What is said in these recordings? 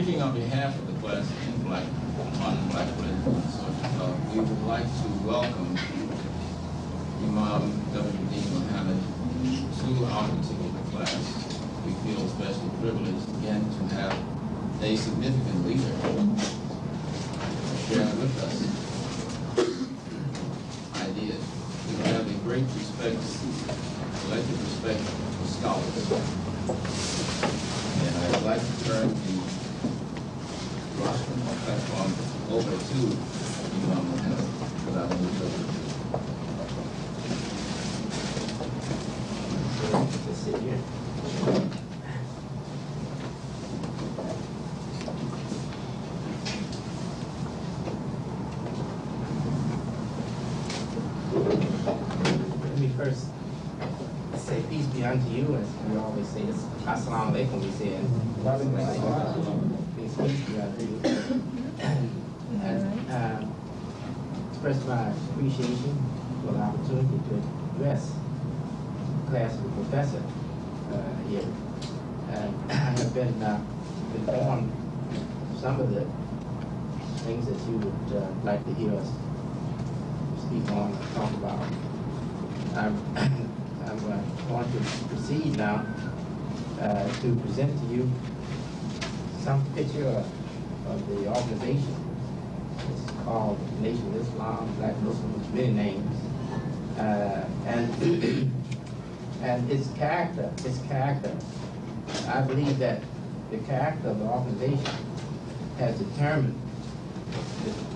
speaking on behalf of the class in Black on Black Religion, so we would like to welcome Imam W.D. Mohammed to our particular class. We feel especially privileged again to have a significant leader share with us ideas. We have a great respect, collective respect for scholars. And I would like to turn the rostrum platform over to Imam Mohammed without any further ado. Just sit here. Let me first say peace be unto you, as we always say this. Assalamu alaikum, we say, and peace be unto you. And express my appreciation for the opportunity to address the class of the professor here. And I have been informed some of the things that you would like to hear us speak on and talk about. I'm going to proceed now to present to you some picture of the organization. It's called Nation of Islam, Black Muslims, many names. And its character, I believe that the character of the organization has determined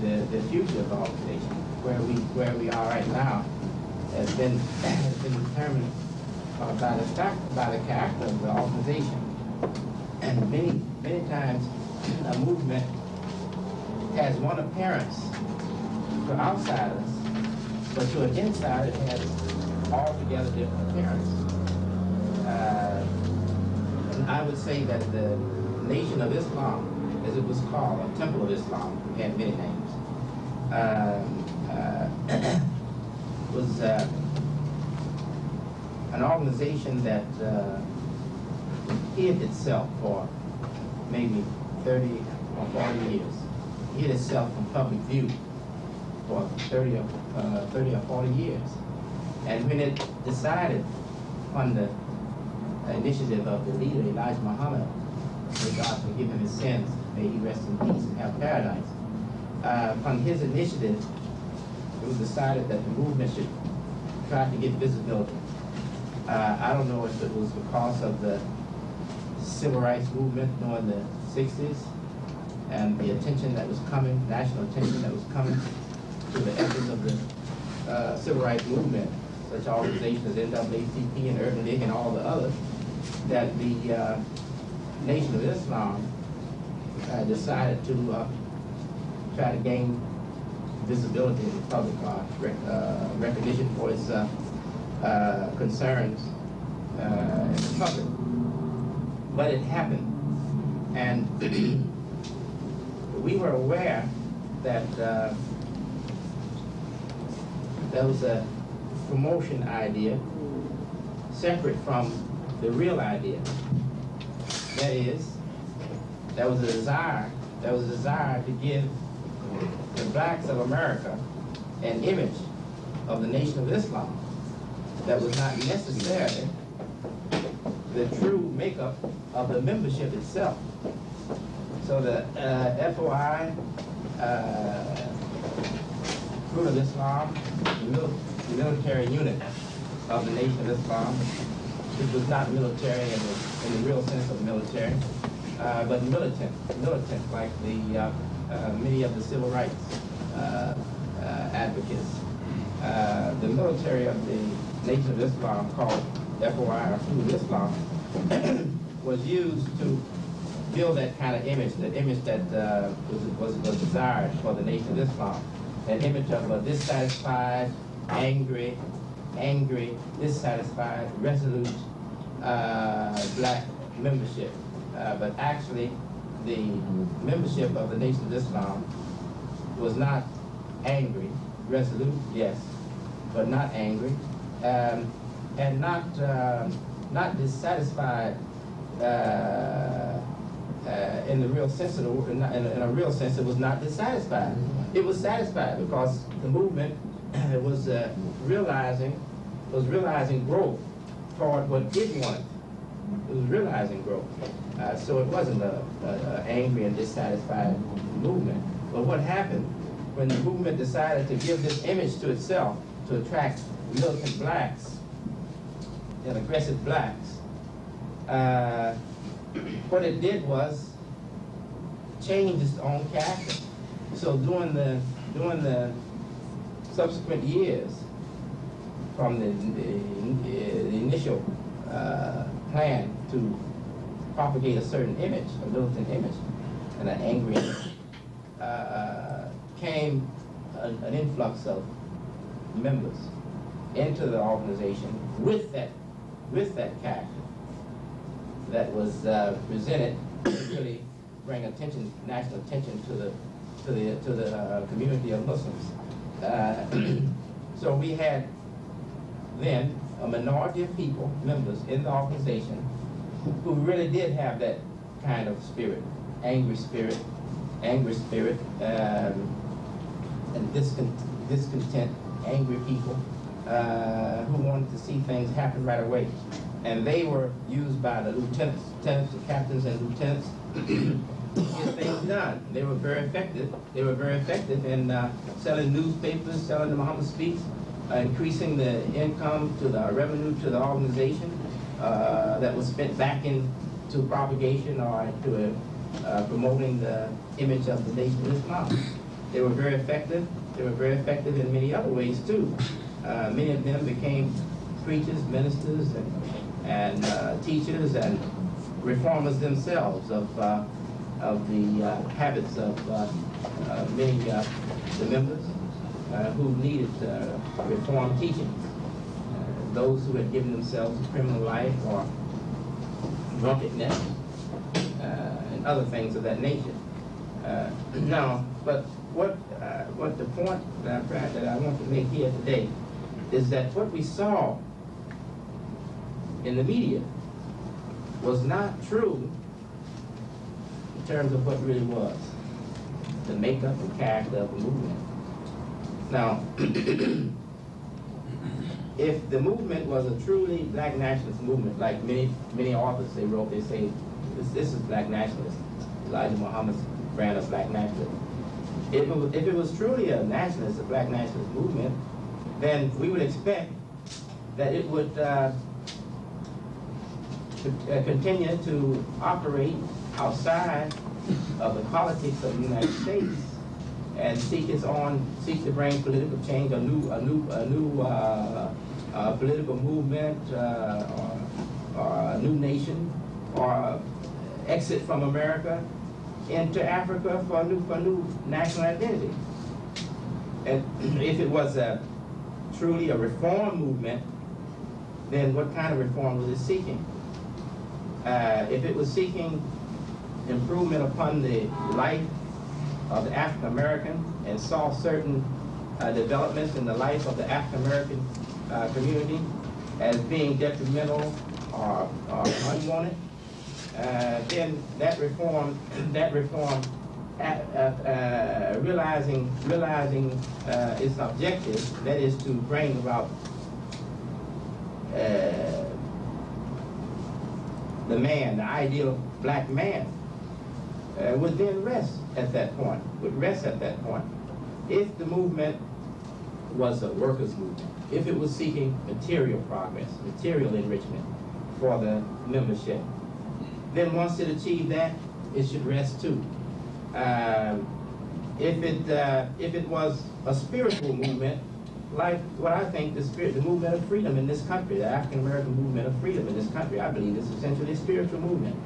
the future of the organization. Where we are right now has been determined by the character of the organization. And many times a movement has one appearance to outsiders, but to an insider it has altogether different appearance. And I would say that the Nation of Islam, as it was called, or Temple of Islam, had many names, was an organization that hid itself for maybe 30 or 40 years. Hid itself from public view for 30 or 40 years. And when it decided on the initiative of the leader, Elijah Muhammad, may God forgive him his sins, may he rest in peace and have paradise. On his initiative, it was decided that the movement should try to get visibility. I don't know if it was because of the civil rights movement during the 60s and the attention that was coming, national attention that was coming to the efforts of the civil rights movement, such organizations as NAACP and Urban League and all the others, that the Nation of Islam decided to try to gain visibility in the public, recognition for its concerns in the public. But it happened, and we were aware that there was a promotion idea separate from the real idea. That is, there was a desire to give the blacks of America an image of the Nation of Islam that was not necessarily the true makeup of the membership itself. So the FOI, Fruit of Islam, the military unit of the Nation of Islam, which was not military in the real sense of military, but militant like the many of the civil rights advocates. The military of the Nation of Islam, called FOI, or Fruit of Islam, was used to build that kind of image, the image that was desired for the Nation of Islam, an image of a dissatisfied, angry, dissatisfied, resolute black membership. But actually, the membership of the Nation of Islam was not angry, resolute, yes, but not angry, and not dissatisfied in the real sense of the word, in a real sense, it was not dissatisfied. It was satisfied because the movement was realizing growth toward what it wanted. It was realizing growth. So it wasn't a angry and dissatisfied movement. But what happened when the movement decided to give this image to itself to attract militant blacks and aggressive blacks, what it did was change its own character. So during the subsequent years, from the initial plan to propagate a certain image, a militant image, and an angry image, came an influx of members into the organization with that character that was presented to really bring national attention to the community of Muslims. So we had then a minority of people, members in the organization, who really did have that kind of spirit, angry spirit, and discontent, angry people who wanted to see things happen right away. And they were used by the lieutenants, the captains and lieutenants to get things done. They were very effective. They were very effective in selling newspapers, selling the Muhammad Speaks, increasing the income to the revenue to the organization that was spent back into propagation or to promoting the image of the Nation of Islam. They were very effective. They were very effective in many other ways too. Many of them became preachers, ministers, and teachers and reformers themselves of the habits of many the members who needed reform teaching. Those who had given themselves a criminal life or drunkenness and other things of that nature. Now, but what the point that I want to make here today is that what we saw in the media was not true in terms of what really was the makeup and character of the movement. Now, if the movement was a truly black nationalist movement, like many authors they wrote, they say this is black nationalist, Elijah Muhammad's brand of black nationalism. If it was truly a nationalist, a black nationalist movement, then we would expect that it would continue to operate outside of the politics of the United States and seek to bring political change, a new political movement, or a new nation, or exit from America into Africa for a new national identity. And if it was truly a reform movement, then what kind of reform was it seeking? If it was seeking improvement upon the life of the African American and saw certain developments in the life of the African American community as being detrimental or unwanted, then that reform, realizing its objective, that is to bring about the man, the ideal black man, would then rest at that point, If the movement was a workers' movement, if it was seeking material progress, material enrichment for the membership, then once it achieved that, it should rest too. If it was a spiritual movement, like what I think the movement of freedom in this country, the African American movement of freedom in this country, I believe is essentially a spiritual movement.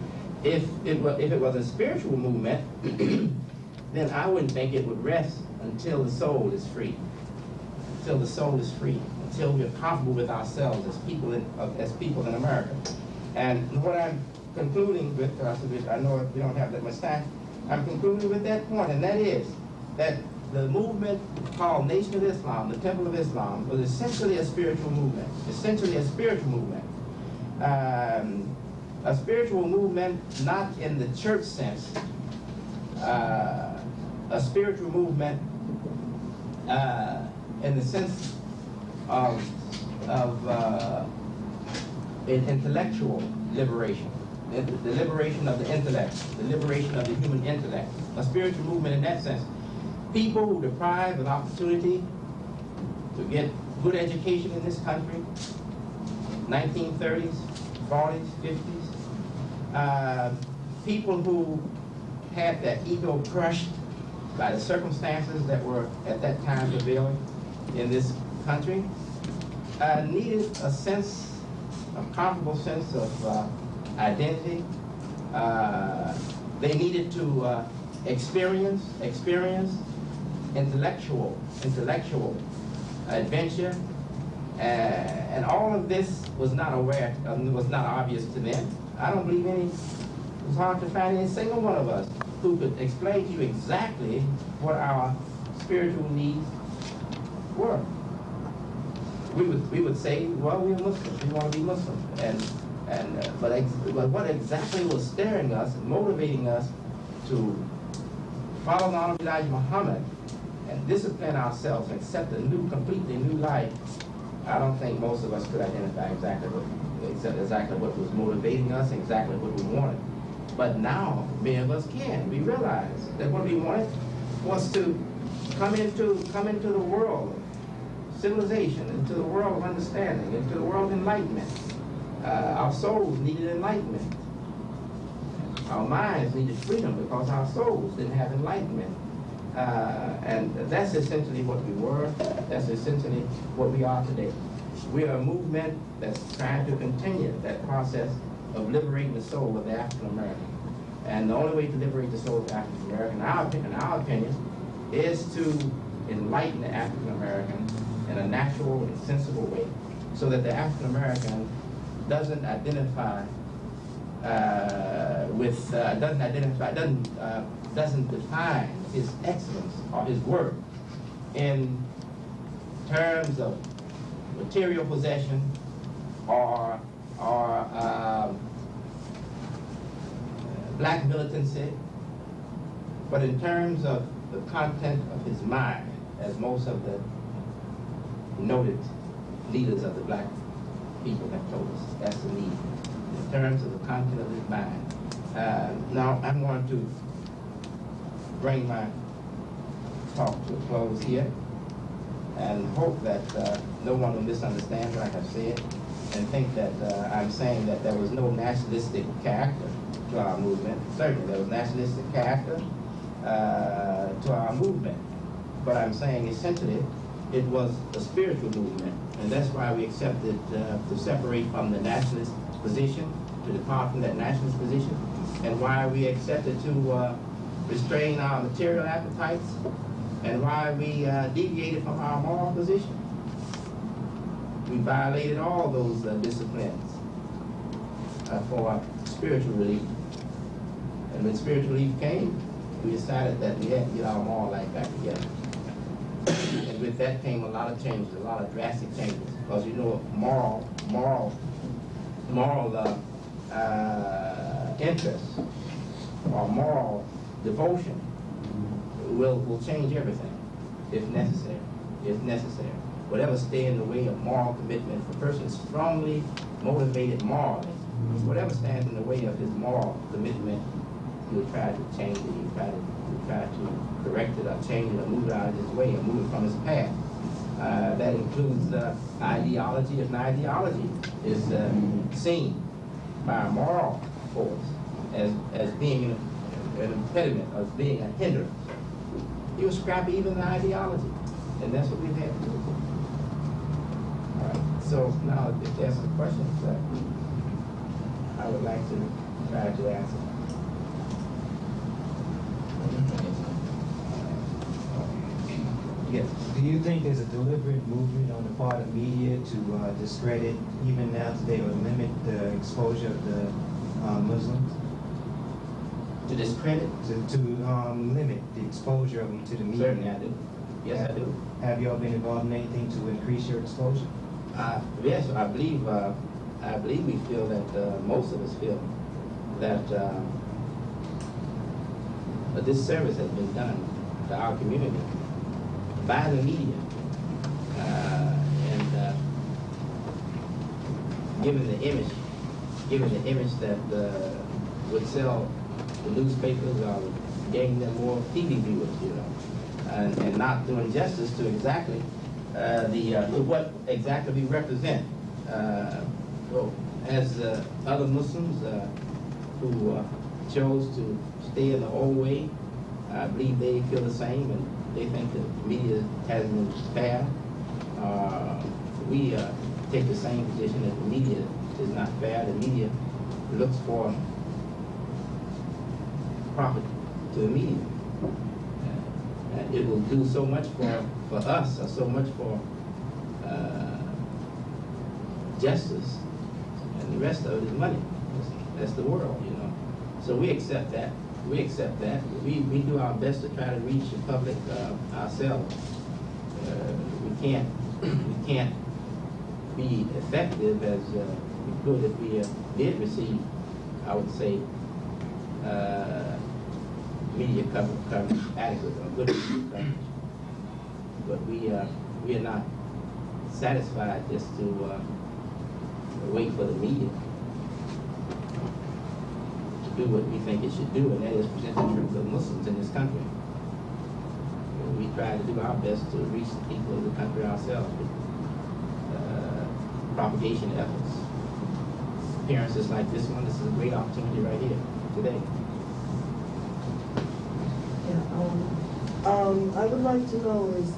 If it was a spiritual movement, then I wouldn't think it would rest until the soul is free. Until the soul is free. Until we're comfortable with ourselves as people in America. And what I'm concluding with, I know we don't have that much time, I'm concluding with that point, and that is that the movement called Nation of Islam, the Temple of Islam, was essentially a spiritual movement. A spiritual movement, not in the church sense, a spiritual movement in the sense of intellectual liberation, the liberation of the intellect, the liberation of the human intellect. A spiritual movement in that sense. People who deprived of opportunity to get good education in this country, 1930s, 40s, 50s, people who had their ego crushed by the circumstances that were at that time prevailing in this country, needed a sense, a comparable sense of identity. They needed to experience intellectual adventure, and all of this was not obvious to them. I don't believe it was hard to find any single one of us who could explain to you exactly what our spiritual needs were. We would say, well, we're Muslims, we want to be Muslim, but what exactly was stirring us and motivating us to follow the Honorable Elijah Muhammad and discipline ourselves and accept a completely new life? I don't think most of us could identify exactly what was motivating us, exactly what we wanted. But now, many of us can. We realize that what we wanted was to come into the world of civilization, into the world of understanding, into the world of enlightenment. Our souls needed enlightenment. Our minds needed freedom because our souls didn't have enlightenment. And that's essentially what we were. That's essentially what we are today. We are a movement that's trying to continue that process of liberating the soul of the African American. And the only way to liberate the soul of the African American, in our opinion, is to enlighten the African American in a natural and sensible way, so that the African American doesn't define his excellence or his worth in terms of material possession or black militancy, but in terms of the content of his mind, as most of the noted leaders of the black people have told us. That's the need. In terms of the content of his mind. Now, I'm going to bring my talk to a close here and hope that no one will misunderstand what I have said and think that I'm saying that there was no nationalistic character to our movement. Certainly there was nationalistic character to our movement, but I'm saying essentially it was a spiritual movement, and that's why we accepted to separate from the nationalist position, to depart from that nationalist position, and why we accepted to restrain our material appetites, and why we deviated from our moral position. We violated all those disciplines for spiritual relief. And when spiritual relief came, we decided that we had to get our moral life back together. And with that came a lot of changes, a lot of drastic changes. Because you know, moral interest or moral devotion will change everything if necessary. If necessary. Whatever stay in the way of moral commitment, if a person is strongly motivated morally, whatever stands in the way of his moral commitment, he will try to change it, he will try to correct it or change it or move it out of his way or move it from his path. That includes ideology. If an ideology is seen by a moral force as being an impediment, as being a hindrance, he will scrap even the ideology. And that's what we've had to do. All right. So now, if there's some questions, I would like to try to answer. Yes. Do you think there's a deliberate movement on the part of media to discredit, even now today, or limit the exposure of the Muslims? To discredit? To limit the exposure of them to the media? Certainly I do. Yes, I do. Have y'all been involved in anything to increase your exposure? Yes, I believe I believe we feel that, most of us feel that a disservice has been done to our community by the media. And given the image that would sell the newspapers or gain them more TV viewers, you know, and not doing justice to exactly to what exactly we represent. As other Muslims who chose to stay in the old way, I believe they feel the same, and they think that the media hasn't been fair. We take the same position that the media is not fair. The media looks for profit to the media. And it will do so much for us, or so much for justice, and the rest of it is money. That's the world, you know. So we accept that. We accept that. We do our best to try to reach the public ourselves. We can't be effective as we could if we did receive, I would say, media coverage, adequate or good media coverage. But we are not satisfied just to wait for the media to do what we think it should do, and that is present the truth of Muslims in this country. We try to do our best to reach the people of the country ourselves with propagation efforts. Appearances like this one, this is a great opportunity right here today. Yeah, I would like to know, is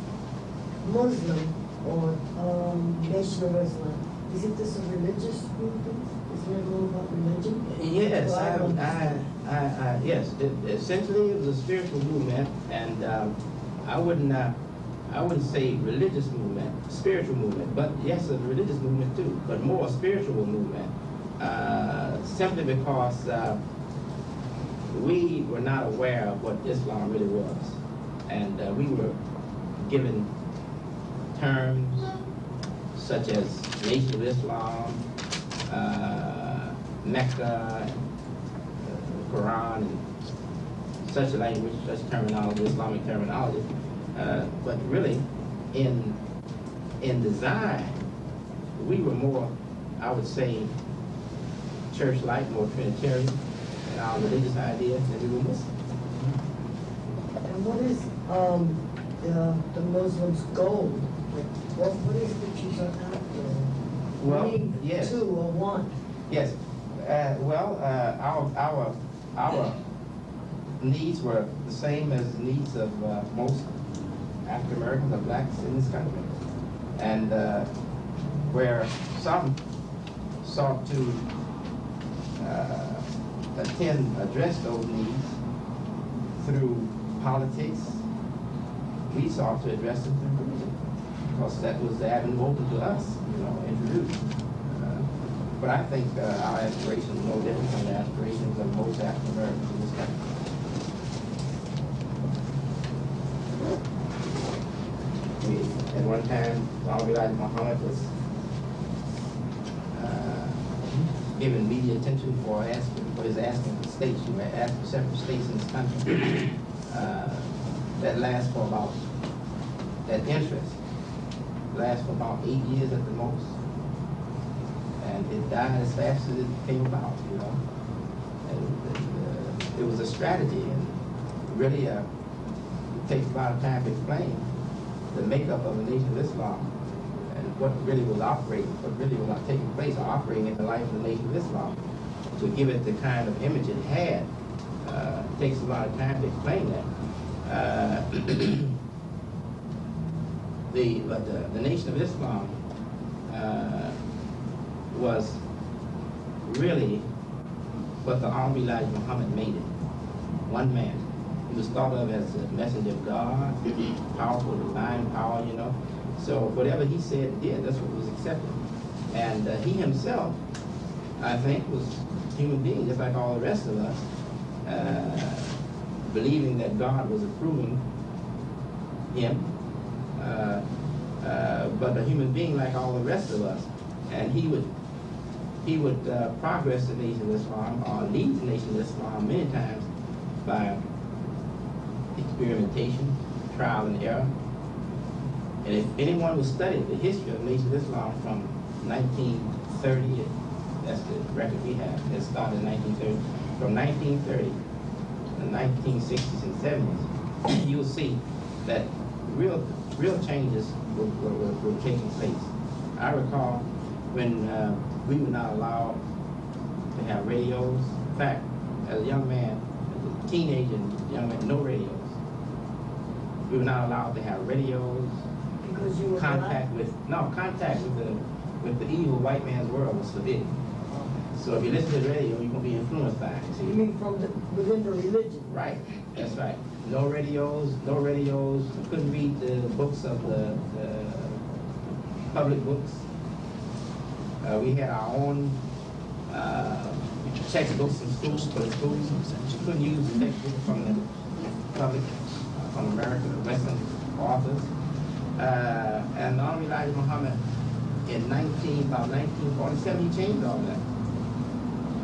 Muslim or Nation of Islam, is it this a religious movement? Is it all about religion? Yes, Well, yes. Essentially, it was a spiritual movement, and I wouldn't say religious movement, spiritual movement, but yes, a religious movement too, but more a spiritual movement, simply because we were not aware of what Islam really was, and we were given terms such as Nation of Islam, Mecca, Quran, and such language, such terminology, Islamic terminology. But really, in design, we were more, I would say, church-like, more Trinitarian in our religious ideas than we were Muslim. And what is the Muslims' goal? Like, what is it that you are after? Well, Wanting yes. to or want? Yes. Our needs were the same as the needs of most African Americans or blacks in this country, and where some sought to address those needs through politics, we sought to address it through religion, because that was the avenue open to us, you know, introduced. But I think our aspirations are no different from the aspirations of most African Americans in this country. At one time, Mohammed was given media attention for his asking for states. You had asked for separate states in this country. That lasts for about, that interest lasts for about 8 years at the most. And it died as fast as it came about, you know. And it was a strategy, and really it takes a lot of time to explain the makeup of the Nation of Islam and what really was operating, what really was not taking place or operating in the life of the Nation of Islam. To give it the kind of image it had, it takes a lot of time to explain that. The Nation of Islam was really what the Honorable Elijah Muhammad made it. One man. He was thought of as a messenger of God, powerful, divine power, you know. So whatever he said and did, that's what was accepted. And he himself, I think, was a human being, just like all the rest of us, believing that God was approving him, but a human being like all the rest of us. And he would he would progress the Nation of Islam or lead the Nation of Islam many times by experimentation, trial and error. And if anyone would study the history of the Nation of Islam from 1930, that's the record we have, it started in 1930, from 1930 to the 1960s and 70s, you'll see that real changes were taking place. I recall when we were not allowed to have radios. In fact, as a young man, as a teenager and young man, no radios. We were not allowed to have radios. Because you were Contact with the evil white man's world was forbidden. So if you listen to the radio, you're gonna be influenced by it. See? You mean from within the religion? Right, that's right. No radios, no radios. We couldn't read the books of the public books. We had our own textbooks in schools for the schools. We couldn't use the textbook from the public, from American or Western authors. And the Honorable Elijah Muhammad in about 1947, he changed all that.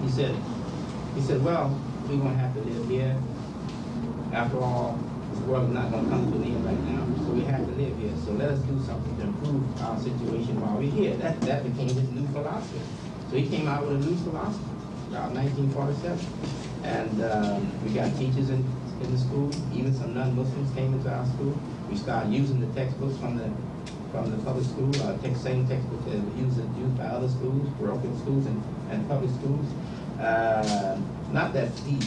He said, well, we're gonna have to live here. After all, the world is not gonna come to an end right now, so we have to live here. So let us do something to improve our situation while we're here. That became his new philosophy. So he came out with a new philosophy about 1947. And we got teachers in the school, even some non-Muslims came into our school. We started using the textbooks from the public school, same textbooks that were used by other schools, parochial schools and public schools. Not that he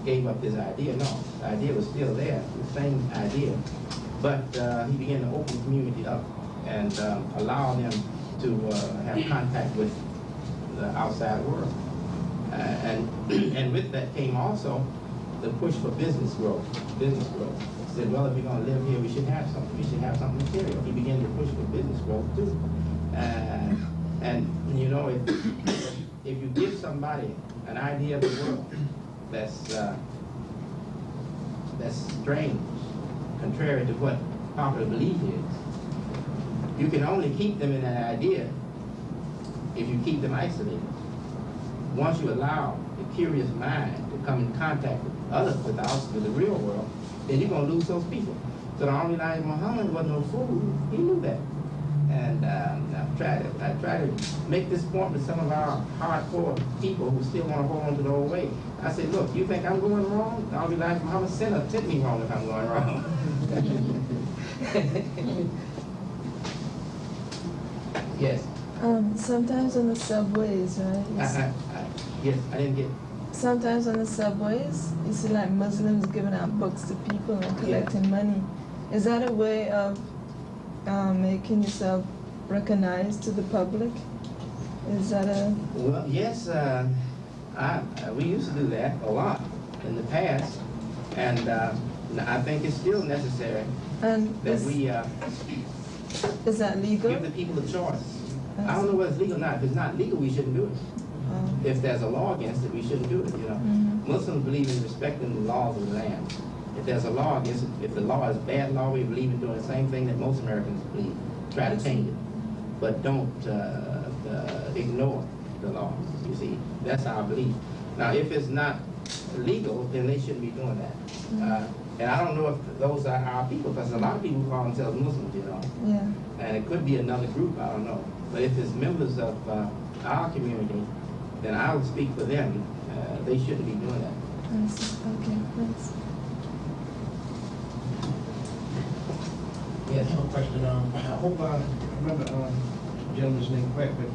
gave up his idea, no. The idea was still there, the same idea. But he began to open the community up and allow them to have contact with the outside world. And with that came also the push for business growth. He said, well, if we're going to live here, we should have something. We should have something material. He began to push for business growth too. And you know, if you give somebody an idea of the world that's strange, contrary to what popular belief is, you can only keep them in that idea if you keep them isolated. Once you allow the curious mind to come in contact with the real world, then you're going to lose those people. So the Honorable Elijah Muhammad wasn't no fool. He knew that. And I try to make this point with some of our hardcore people who still want to hold on to the old way. I said, look, you think I'm going wrong? The Honorable Elijah Muhammad sent me wrong if I'm going wrong. Yes. Sometimes on the subways, right? Yes, I didn't get. Sometimes on the subways, you see like Muslims giving out books to people and collecting money. Is that a way of making yourself recognized to the public? Is that a... Well, yes, we used to do that a lot in the past, and I think it's still necessary and that we is that legal? give the people a choice. I don't know whether it's legal or not. If it's not legal, we shouldn't do it. If there's a law against it, we shouldn't do it, you know. Mm-hmm. Muslims believe in respecting the laws of the land. If there's a law against it, if the law is bad law, we believe in doing the same thing that most Americans believe. Try to change it. But don't ignore the laws, you see. That's our belief. Now, if it's not legal, then they shouldn't be doing that. Mm-hmm. And I don't know if those are our people, because a lot of people call themselves Muslims, you know. Yeah. And it could be another group, I don't know. But if it's members of our community, then I would speak for them. They shouldn't be doing that. Okay, thanks. Yes. I have a question. I hope I remember the gentleman's name correct, but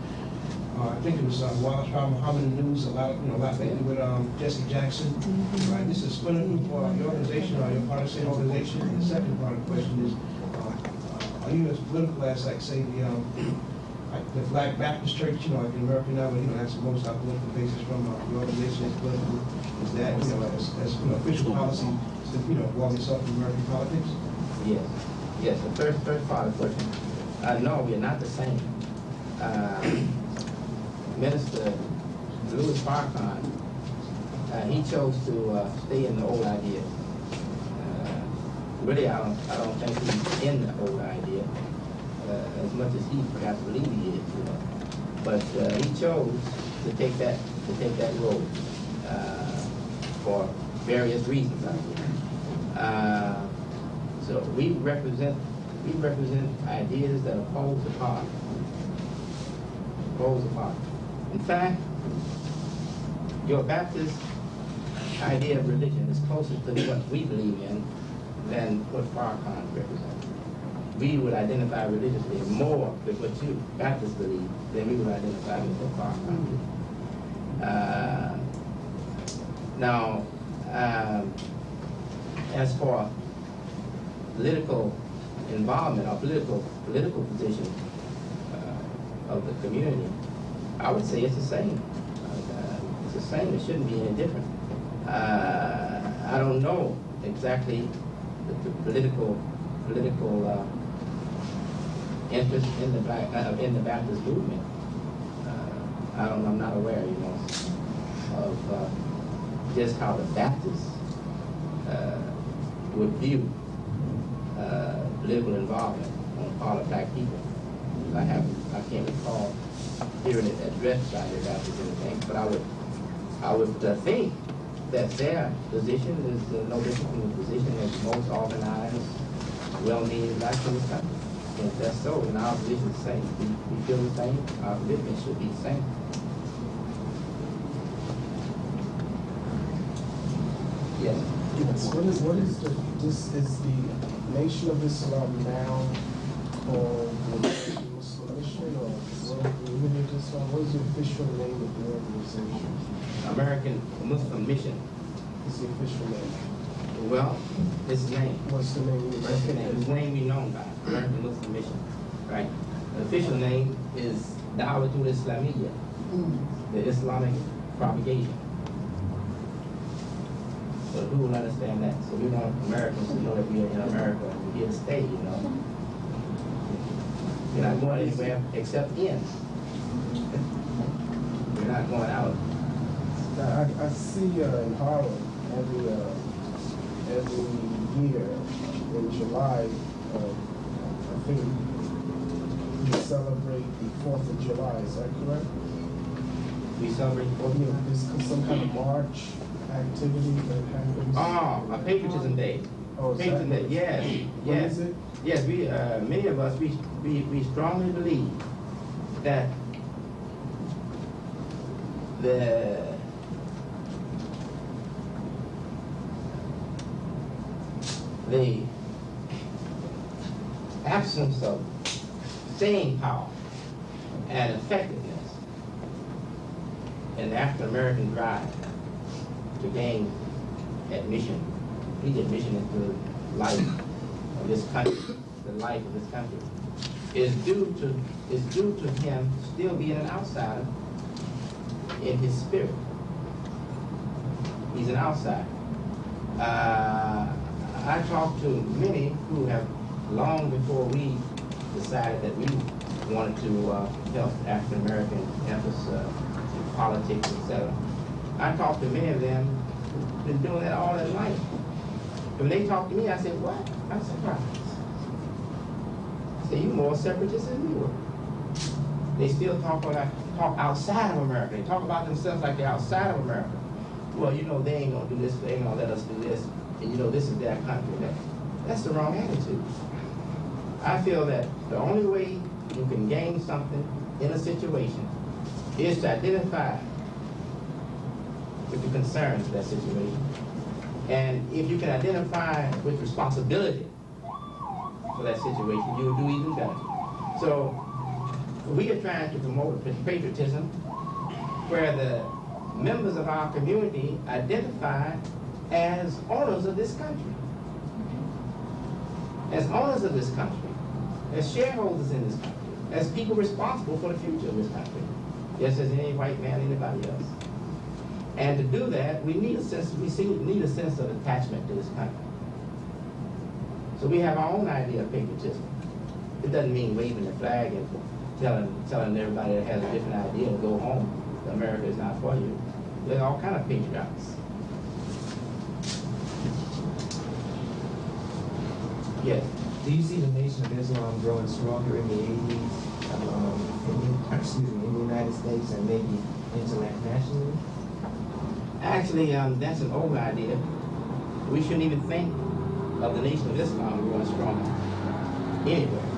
I think it was Wallace Muhammad in the news a lot lately with Jesse Jackson. Right, this is a splinter group for your organization or your part of the same organization. And the second part of the question is, are you as political as, like, say, the Black Baptist Church, like in America now, that's the most political basis from the organization is political. Is that, as official policy, involving yourself in American politics? Yes. Yes, the first part of the question. No, we are not the same. Minister Louis Farrakhan, he chose to stay in the old idea. Really, I don't think he's in the old idea as much as he perhaps believes he is, But he chose to take that road for various reasons. So we represent ideas that are poles apart. Poles apart. In fact, your Baptist idea of religion is closer to what we believe in than what Farrakhan represents. We would identify religiously more with what you Baptists believe than we would identify with what Farrakhan believes. Now, as for political involvement or political position of the community, I would say it's the same. It's the same. It shouldn't be any different. I don't know exactly the political interest in the Baptist movement. I'm not aware, of just how the Baptists would view political involvement on the part of black people. I can't recall hearing it addressed by the Baptists or anything, but I would think that their position is no different from the position of most organized, well-meaning blacks in this country. And if that's so, then our position is the same. We feel the same. Our commitment should be the same. Yes. Yes. This is the Nation of Islam now called the Muslim Mission or World Religious Islam? What is the official name of the organization? American Muslim Mission. Is the official name? Well, his name. What's the name? His name we known by, American Muslim Mission. Right. The official name is Da'watul Islamiyya, the Islamic propagation. So who will understand that? So we want Americans to know that we are in America and we're here to stay, We're not going anywhere except in. We're not going out. I see in Harlem every year in July, I think you celebrate the 4th of July, is that correct? We celebrate the 4th of July. There's some kind of march activity that happens. Oh, a Patriotism Day. Oh, is that Patriotism Day, what- yes, What yes. is it? Yes, we, many of us, we strongly believe that the absence of staying power and effectiveness in the African American drive to gain admission, complete admission into life of this country, the life of this country, is due to him still being an outsider in his spirit. He's an outsider. I talked to many who have, long before we decided that we wanted to help African American efforts in politics, etc. I talked to many of them who've been doing that all their life. When they talked to me, I said, what? I'm surprised. I said, you're more separatist than we were. They still talk outside of America. They talk about themselves like they're outside of America. Well, they ain't gonna do this, they ain't gonna let us do this, and this is their country. That's the wrong attitude. I feel that the only way you can gain something in a situation is to identify with the concerns of that situation. And if you can identify with responsibility for that situation, you'll do even better. So we are trying to promote patriotism where the members of our community identify as owners of this country. As owners of this country, as shareholders in this country, as people responsible for the future of this country, just as any white man, anybody else. And to do that, we need a sense of attachment to this country. So we have our own idea of patriotism. It doesn't mean waving the flag and telling everybody that has a different idea to go home. America is not for you. There are all kind of patriots. Yes. Do you see the Nation of Islam growing stronger in the 80s, in the United United States and maybe internationally? Actually, that's an old idea. We shouldn't even think of the Nation of Islam growing stronger anywhere.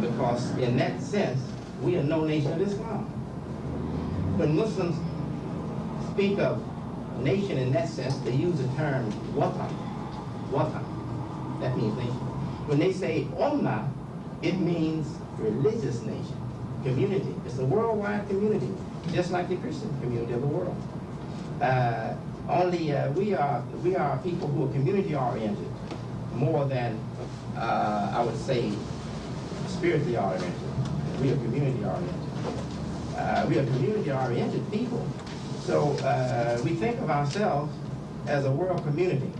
Because in that sense, we are no Nation of Islam. When Muslims speak of nation in that sense, they use the term watan. Watan. That means nation. When they say ummah, it means religious nation, community. It's a worldwide community, just like the Christian community of the world. Only we are people who are community oriented more than I would say spiritually oriented. We are community oriented. We are community oriented people. So we think of ourselves as a world community.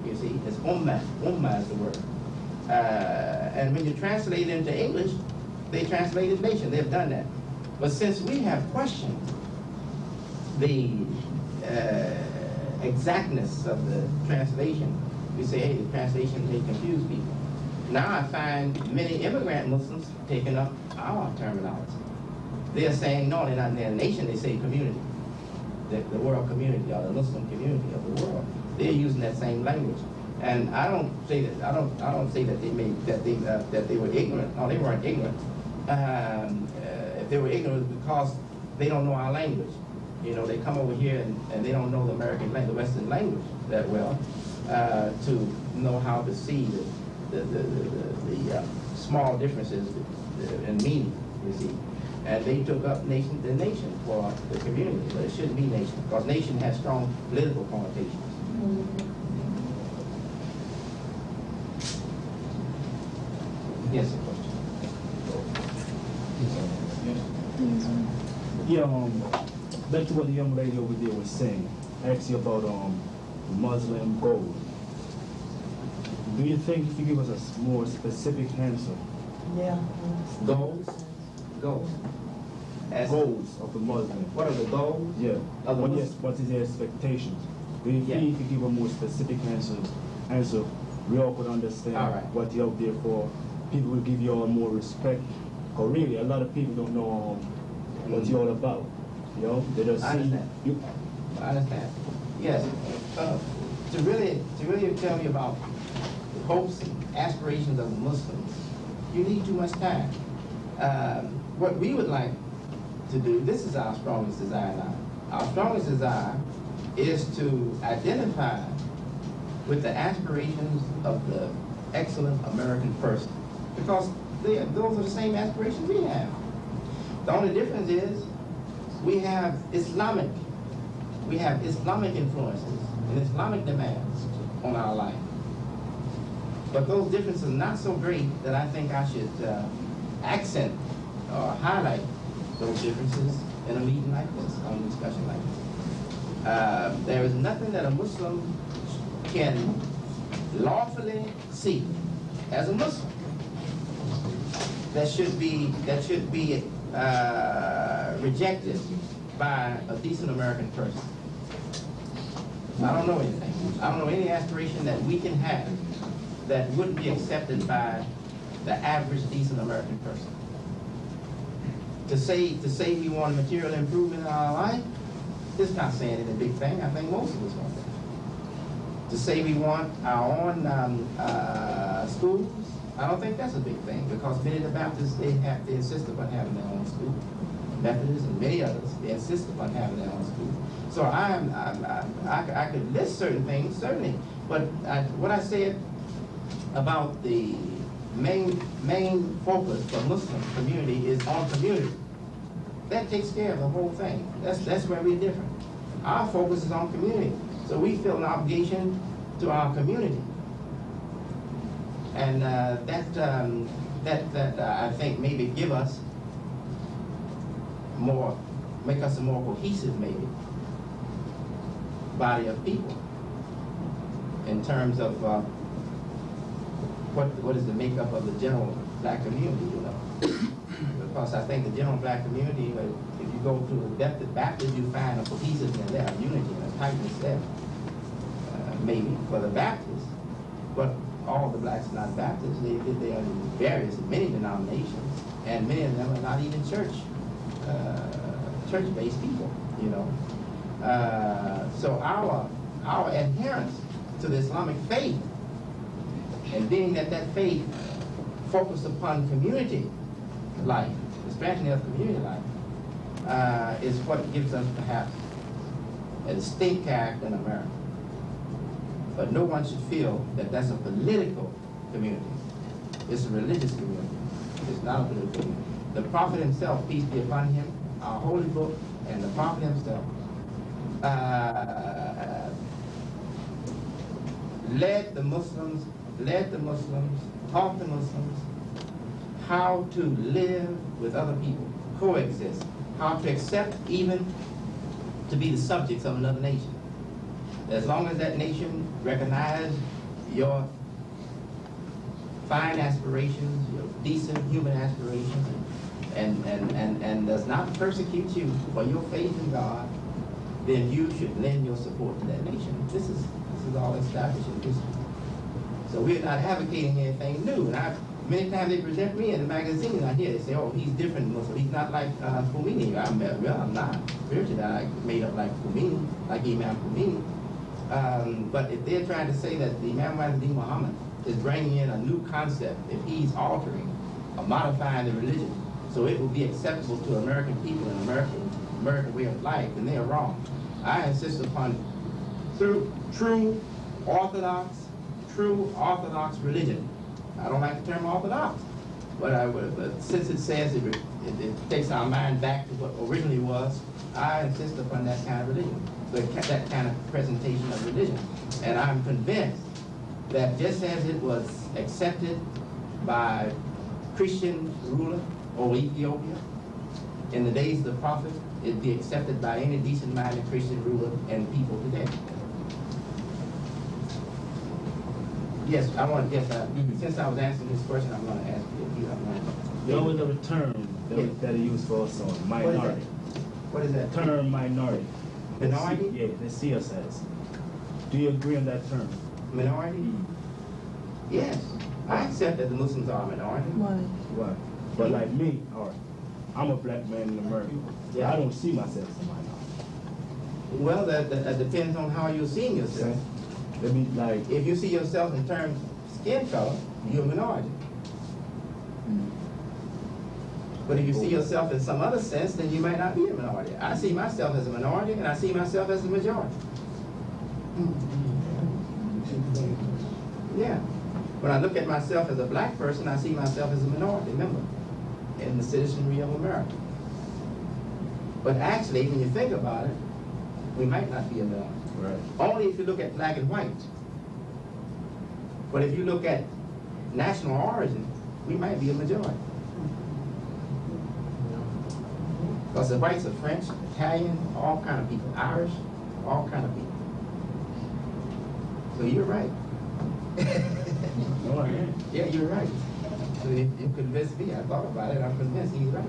You see, it's ummah. Ummah is the word. And when you translate it into English, they translate it nation. They've done that. But since we have questioned the exactness of the translation, we say, hey, the translation may confuse people. Now I find many immigrant Muslims taking up our terminology. They're saying, no, they're not in their nation, they say community. The world community, or the Muslim community of the world. They're using that same language. And I don't say that, I don't say that they were ignorant. No, they weren't ignorant. If they were ignorant, it's because they don't know our language. You know, they come over here and they don't know the American language, the Western language that well, to know how to see the small differences in meaning, you see. And they took up the nation for the community, but it shouldn't be nation, because nation has strong political connotations. Yes, a question. Yeah, back to what the young lady over there was saying. Asked you about the Muslim gold. Do you think if you give us a more specific answer, Yeah. Goals? Goals. As goals of the Muslim? What are the goals? Yeah. Of the Muslim? What is their expectations? Do you Yeah. think if you give a more specific answer, we all could understand All right. what you're out there for? People will give you all more respect. Because really, a lot of people don't know what you're all about. You know, they just I see understand. you. I understand. Yes. To really tell me about the hopes and aspirations of the Muslims, you need too much time. What we would like to do, this is our strongest desire now. Our strongest desire is to identify with the aspirations of the excellent American person, because those are the same aspirations we have. The only difference is we have Islamic influences and Islamic demands on our life. But those differences are not so great that I think I should accent or highlight those differences in a meeting like this, on a discussion like this. There is nothing that a Muslim can lawfully seek as a Muslim that should be rejected by a decent American person. I don't know anything. I don't know any aspiration that we can have that wouldn't be accepted by the average decent American person. To say we want material improvement in our life, it's not saying it's a big thing. I think most of us want that. To say we want our own schools, I don't think that's a big thing, because many of the Baptists, they insist upon having their own school. Methodists and many others, they insist upon having their own school. So I could list certain things, certainly, but what I said about the main focus for Muslim community is on community. That takes care of the whole thing. That's where we're different. Our focus is on community. So we feel an obligation to our community. And that I think maybe give us more, make us a more cohesive maybe body of people in terms of what is the makeup of the general black community, you know. Because I think the general black community, if you go to the depth of Baptist, you find a cohesiveness there, a unity and a tightness there, maybe for the Baptists. But all the blacks are not Baptists. They are various, many denominations, and many of them are not even church church-based people, you know. So our adherence to the Islamic faith, and being that faith focused upon community life, the strengthening of community life, is what gives us perhaps a distinct character in America. But no one should feel that that's a political community. It's a religious community. It's not a political community. The Prophet himself, peace be upon him, our holy book, and the Prophet himself, led the Muslims, taught the Muslims how to live with other people, coexist, how to accept even to be the subjects of another nation. As long as that nation recognizes your fine aspirations, your decent human aspirations, and does not persecute you for your faith in God, then you should lend your support to that nation. This is all established in history. So we're not advocating anything new. And many times they present me in the magazine, I hear they say, oh, he's different than Muslim. He's not like Khomeini. I'm not. Spiritually, I made up like Khomeini, like Imam Khomeini. But if they're trying to say that the Imam Mohammed is bringing in a new concept, if he's altering or modifying the religion, so it will be acceptable to American people and American way of life, then they are wrong. I insist upon true Orthodox religion. I don't like the term Orthodox, but since it says it takes our mind back to what originally was, I insist upon that kind of religion, that kind of presentation of religion. And I'm convinced that just as it was accepted by Christian ruler over Ethiopia in the days of the Prophet, it'd be accepted by any decent-minded Christian ruler and people today. Yes, since I was answering this question, I'm going to ask you if you don't mind. There was a term that they use for us on minority. What is that? Term minority. Minority? Yeah, they see us as. Do you agree on that term? Minority? Yes. I accept that the Muslims are a minority. Why? But like me, all right, I'm a black man in America. Yeah. I don't see myself as a minority. Well, that depends on how you're seeing yourself. I mean, like, If you see yourself in terms of skin color, you're a minority. But if you see yourself in some other sense, then you might not be a minority. I see myself as a minority, and I see myself as a majority. Yeah. When I look at myself as a black person, I see myself as a minority member in the citizenry of America. But actually, when you think about it, we might not be a minority. right. Only if you look at black and white. But if you look at national origin, we might be a majority. Because the whites are French, Italian, all kind of people, Irish, all kind of people. So you're right. No, I ain't. Yeah, you're right. So you convinced me. I thought about it. I'm convinced he's right.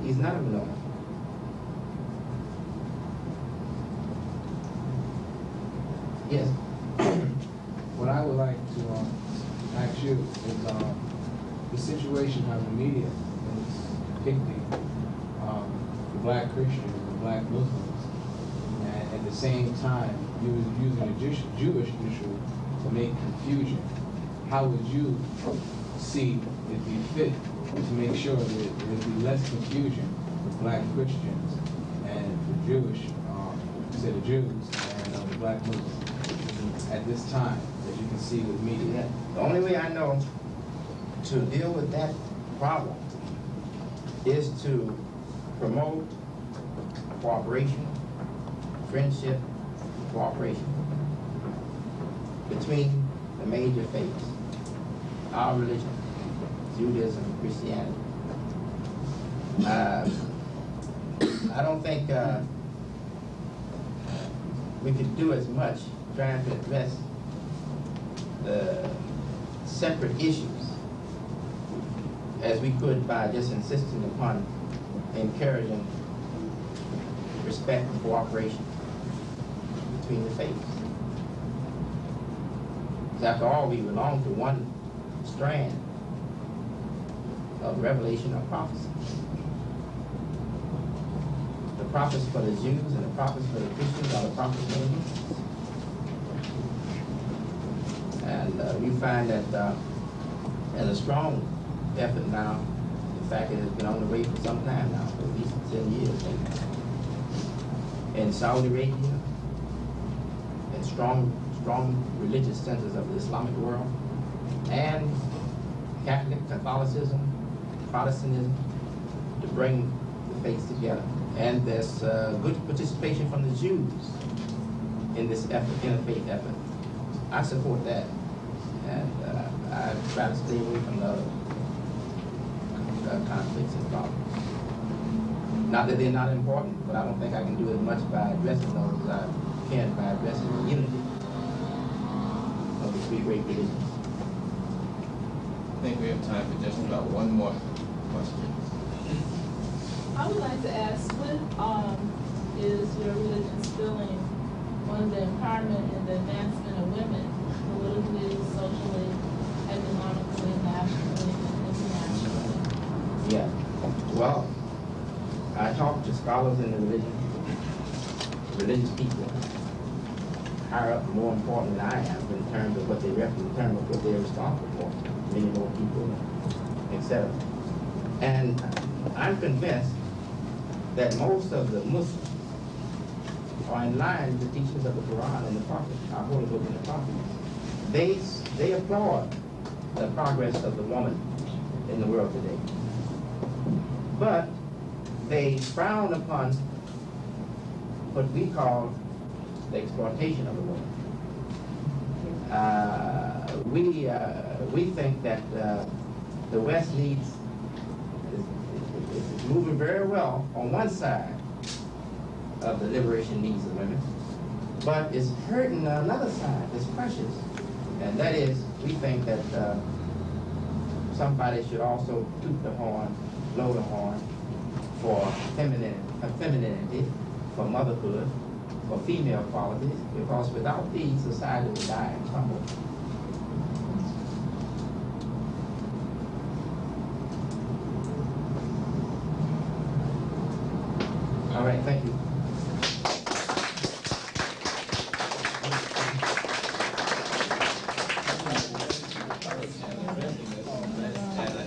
He's not a minority. Yes. What I would like to ask you is the situation how the media is depicting the black Christians and black Muslims, and at the same time you was using a Jewish issue to make confusion. How would you see it be fit to make sure that there would be less confusion for black Christians and for Jewish, say the Jews and the black Muslims at this time, as you can see with media? The only way I know to deal with that problem is to promote cooperation, friendship, cooperation between the major faiths, our religion, Judaism, Christianity. I don't think we could do as much trying to address the separate issues as we could by just insisting upon encouraging respect and cooperation between the faiths. Because after all, we belong to one strand of revelation or prophecy. prophets for the Jews and the prophets for the Christians are the prophets for the Muslims. And we find that there's a strong effort now. In fact, it has been on the way for some time now, for at least 10 years. In Saudi Arabia, and strong religious centers of the Islamic world, and Catholicism, Protestantism, to bring the faiths together. And there's good participation from the Jews in this effort, interfaith effort. I support that, and I try to stay away from the other conflicts and problems. Not that they're not important, but I don't think I can do as much by addressing those as I can by addressing the unity of the three great religions. I think we have time for just about one more question. I would like to ask, what is your religion's feeling on the empowerment and the advancement of women, politically, socially, economically, nationally, and internationally? Yeah. Well, I talk to scholars in the religious people, higher up, more important than I am in terms of what they represent, what they're responsible for, many more people, etc. And I'm convinced that most of the Muslims are in line with the teachings of the Quran and the Prophet, our holy book and the Prophet. They applaud the progress of the woman in the world today. But they frown upon what we call the exploitation of the woman. We think that the West is moving very well on one side of the liberation needs of women, but it's hurting another side that's precious, and that is, we think that somebody should also toot the horn, blow the horn for femininity, for motherhood, for female qualities, because without these, society will die and crumble. All right, thank you.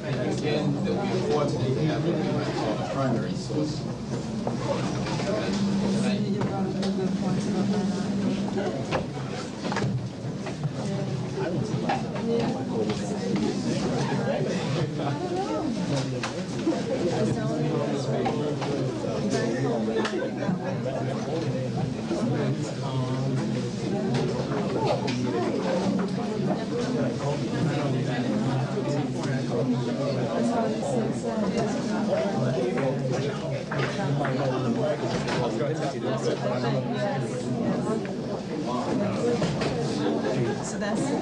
And again, that we are fortunate to have what we might call a primary source. So that's the